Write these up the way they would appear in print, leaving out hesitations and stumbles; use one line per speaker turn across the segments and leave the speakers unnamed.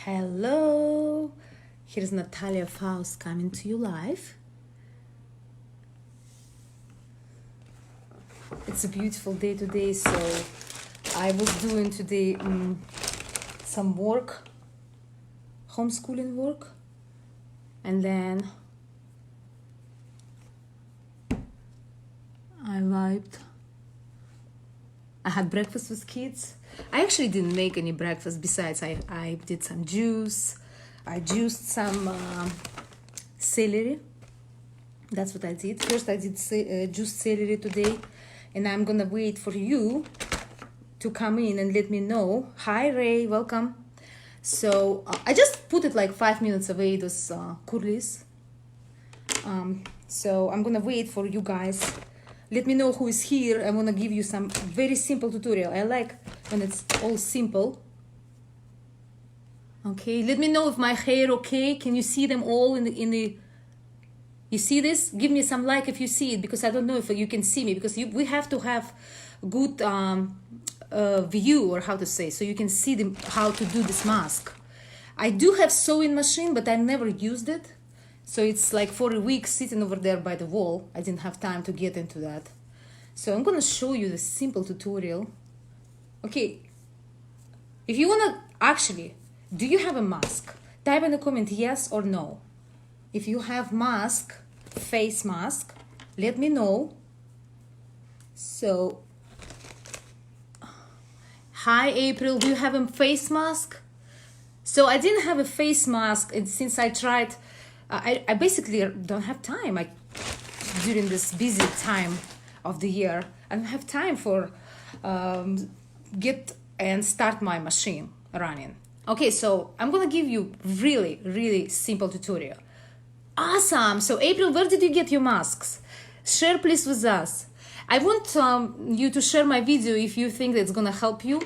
Hello, here's Natalya Faust coming to you live. It's a beautiful day today, so I was doing today some work, homeschooling work, and then I vibed. I had breakfast with kids. I actually didn't make any breakfast. Besides, I did some juice. I juiced some celery. That's what I did. First, I did juiced celery today, and I'm gonna wait for you to come in and let me know. Hi, Ray, welcome. So I just put it like 5 minutes away, those curlies. So I'm gonna wait for you guys. Let me know who is here. I'm gonna give you some very simple tutorial. I like when it's all simple. Okay, let me know if my hair okay. Can you see them all in the you see this? Give me some like if you see it, because I don't know if you can see me, because we have to have good view, or how to say, so you can see how to do this mask. I do have sewing machine, but I never used it. So it's like for a week sitting over there by the wall. I didn't have time to get into that. So I'm gonna show you the simple tutorial. Okay, if you wanna, actually, do you have a mask? Type in the comment yes or no. If you have mask, face mask, let me know. So, hi April, do you have a face mask? So I didn't have a face mask, and since I tried, I basically don't have time. During this busy time of the year, I don't have time for get and start my machine running. Okay, so I'm gonna give you really simple tutorial. Awesome. So April, where did you get your masks? Share please with us. I want you to share my video if you think it's gonna help you.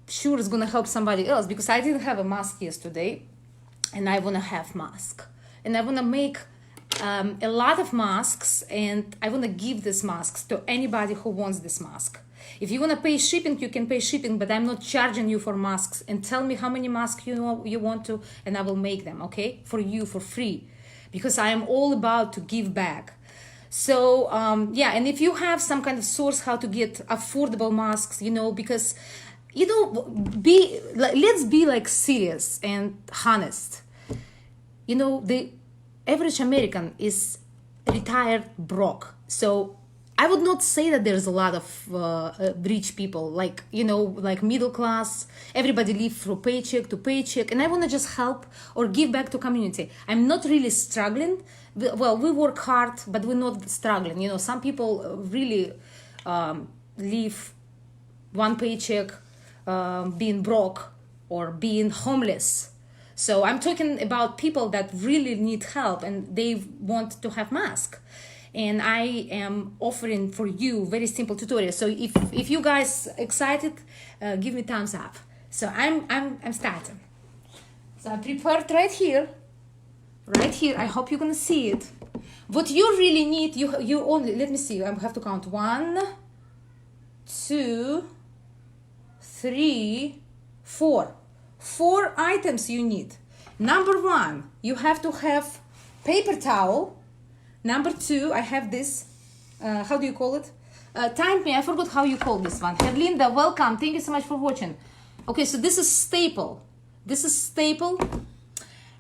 Sure, it's gonna help somebody else, because I didn't have a mask yesterday, and I want to have mask, and I want to make a lot of masks, and I want to give these masks to anybody who wants this mask. If you want to pay shipping, you can pay shipping, but I'm not charging you for masks. And tell me how many masks you want to, and I will make them, okay, for you for free, because I am all about to give back. So yeah, and if you have some kind of source how to get affordable masks, because let's be like serious and honest. The average American is retired broke. So I would not say that there's a lot of rich people, like middle class. Everybody live from paycheck to paycheck, and I want to just help or give back to community. I'm not really struggling. Well, we work hard, but we're not struggling. Some people really live one paycheck, being broke or being homeless. So I'm talking about people that really need help, and they want to have mask. And I am offering for you very simple tutorial. So if you guys excited, give me thumbs up. So I'm starting. So I prepared right here. I hope you're gonna see it. What you really need, you only, let me see, I have to count 1, 2, 3, 4. 4 items you need. Number 1, you have to have paper towel. Number 2, I have this, how do you call it? Time me, I forgot how you call this one. Herlinda, welcome, thank you so much for watching. Okay, so this is staple.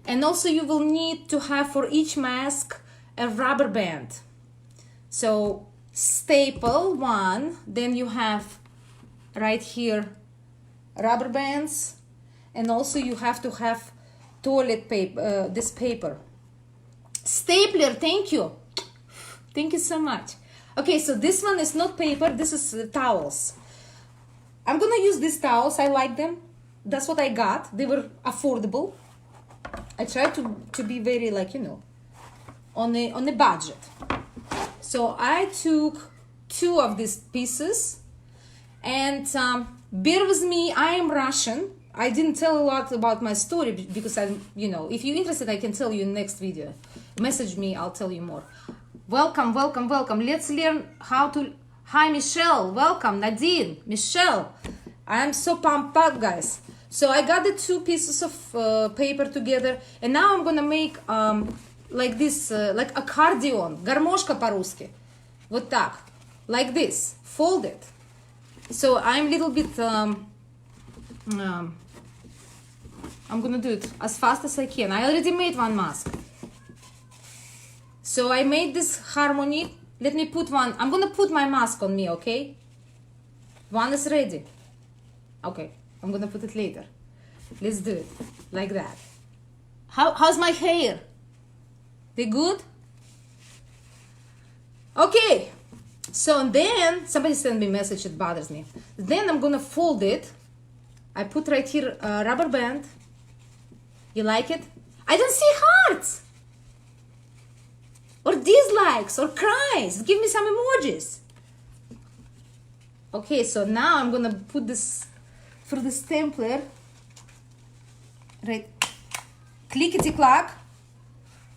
And also you will need to have for each mask a rubber band. So staple 1, then you have right here rubber bands, and also you have to have toilet paper, this paper. Stapler, thank you so much. Okay, so this one is not paper, this is towels. I'm gonna use these towels, I like them. That's what I got, they were affordable. I tried to be very on a budget. So I took 2 of these pieces, and bear with me, I am Russian. I didn't tell a lot about my story because if you're interested, I can tell you in next video. Message me, I'll tell you more. Welcome. Let's learn how to. Hi, Michelle. Welcome, Nadine, Michelle. I'm so pumped up, guys. So I got the two pieces of paper together, and now I'm gonna make like this, like accordion, гармошка по-русски. Вот так, like this, fold it. So I'm a little bit, I'm gonna do it as fast as I can. I already made one mask. So I made this harmony. Let me put one, I'm gonna put my mask on me, okay? One is ready. Okay, I'm gonna put it later. Let's do it like that. How's my hair? They good? Okay. So then somebody sent me a message, it bothers me. Then I'm gonna fold it. I put right here a rubber band. You like it? I don't see hearts or dislikes or cries. Give me some emojis. Okay, so now I'm gonna put this through the stapler. Right, clickety clack.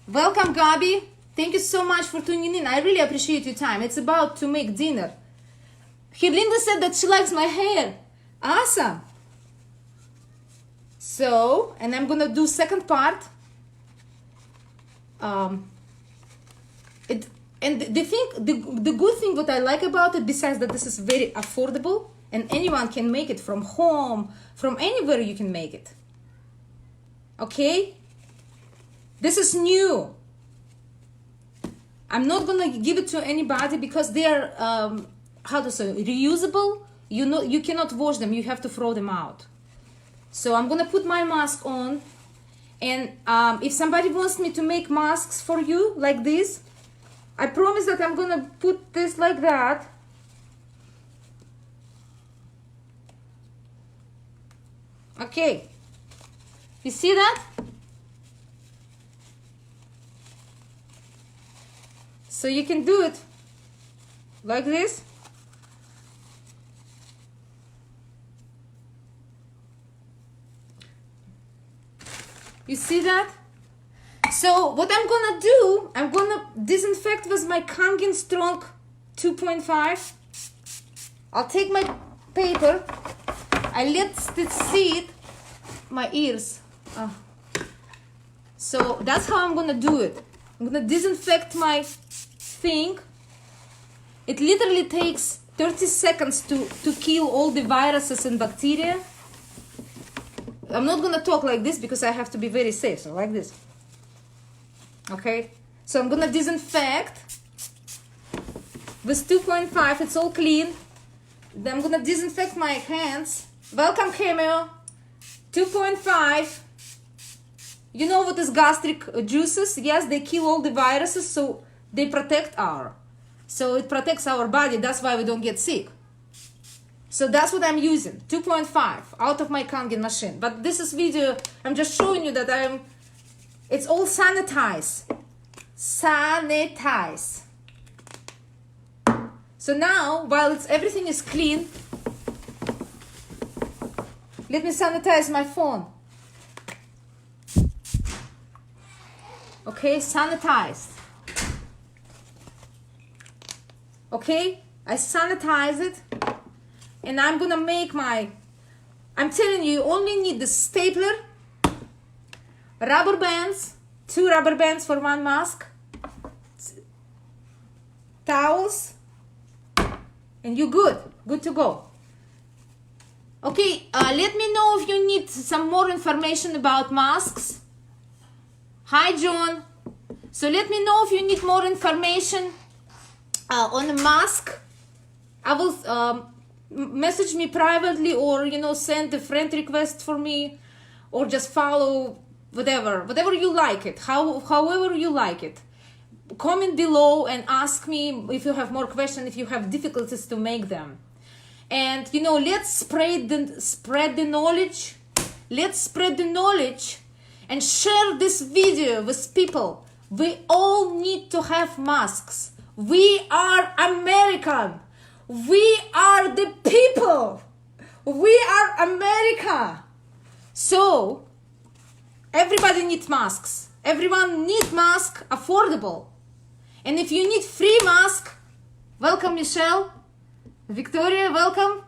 Welcome, Gabi. Thank you so much for tuning in. I really appreciate your time. It's about to make dinner. Linda said that she likes my hair. Awesome. So, and I'm gonna do second part. The good thing what I like about it, besides that this is very affordable and anyone can make it from home, from anywhere you can make it. Okay, this is new. I'm not gonna give it to anybody because they are how to say, reusable. You know, you cannot wash them, you have to throw them out. So I'm gonna put my mask on, and if somebody wants me to make masks for you like this, I promise that I'm gonna put this like that. Okay, you see that? So you can do it like this. You see that? So what I'm gonna do, I'm gonna disinfect with my Kangen Strong 2.5. I'll take my paper, I let it sit, my ears. So that's how I'm gonna do it. I'm gonna disinfect my thing. It literally takes 30 seconds to kill all the viruses and bacteria. I'm not gonna talk like this because I have to be very safe, so like this. Okay, so I'm gonna disinfect with 2.5, it's all clean. Then I'm gonna disinfect my hands. Welcome, Cameo. 2.5. You know what is gastric juices? Yes, they kill all the viruses, so they protect so it protects our body. That's why we don't get sick. So that's what I'm using, 2.5 out of my Kangen machine. But this is video, I'm just showing you that it's all sanitized. Sanitize. So now, while everything is clean, let me sanitize my phone. Okay, sanitized. Okay, I sanitize it. And I'm gonna make I'm telling you, you only need the stapler, rubber bands, 2 rubber bands for one mask, towels, and you're good to go. Okay, let me know if you need some more information about masks. Hi, John. So let me know if you need more information on a mask. I will message me privately, or send a friend request for me, or just follow whatever you like it, however you like it. Comment below and ask me if you have more questions, if you have difficulties to make them. And let's spread the knowledge. Let's spread the knowledge and share this video with people. We all need to have masks. We are American. We are the people. We are America. So everybody needs masks. Everyone needs masks, affordable. And if you need free mask, welcome Michelle. Victoria, welcome.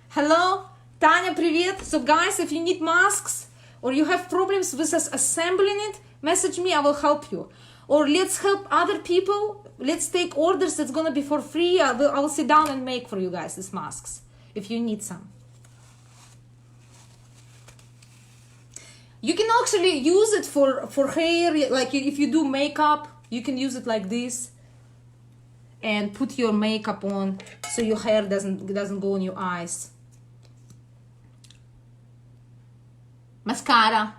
Hello. Tanya, привет. So guys, if you need masks or you have problems with us assembling it, message me, I will help you. Or let's help other people. Let's take orders. It's gonna be for free. I'll sit down and make for you guys these masks if you need some. You can actually use it for hair, like if you do makeup, you can use it like this and put your makeup on so your hair doesn't go in your eyes. Mascara.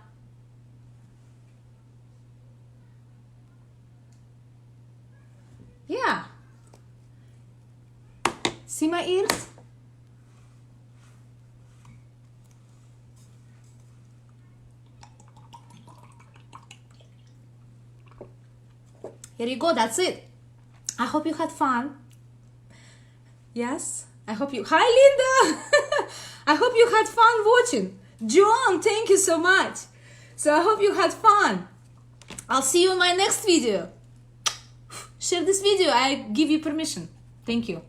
Yeah. See my ears? Here you go, that's it. I hope you had fun. Yes, I hope you... Hi, Linda! I hope you had fun watching. John, thank you so much. So I hope you had fun. I'll see you in my next video. Share this video, I give you permission. Thank you.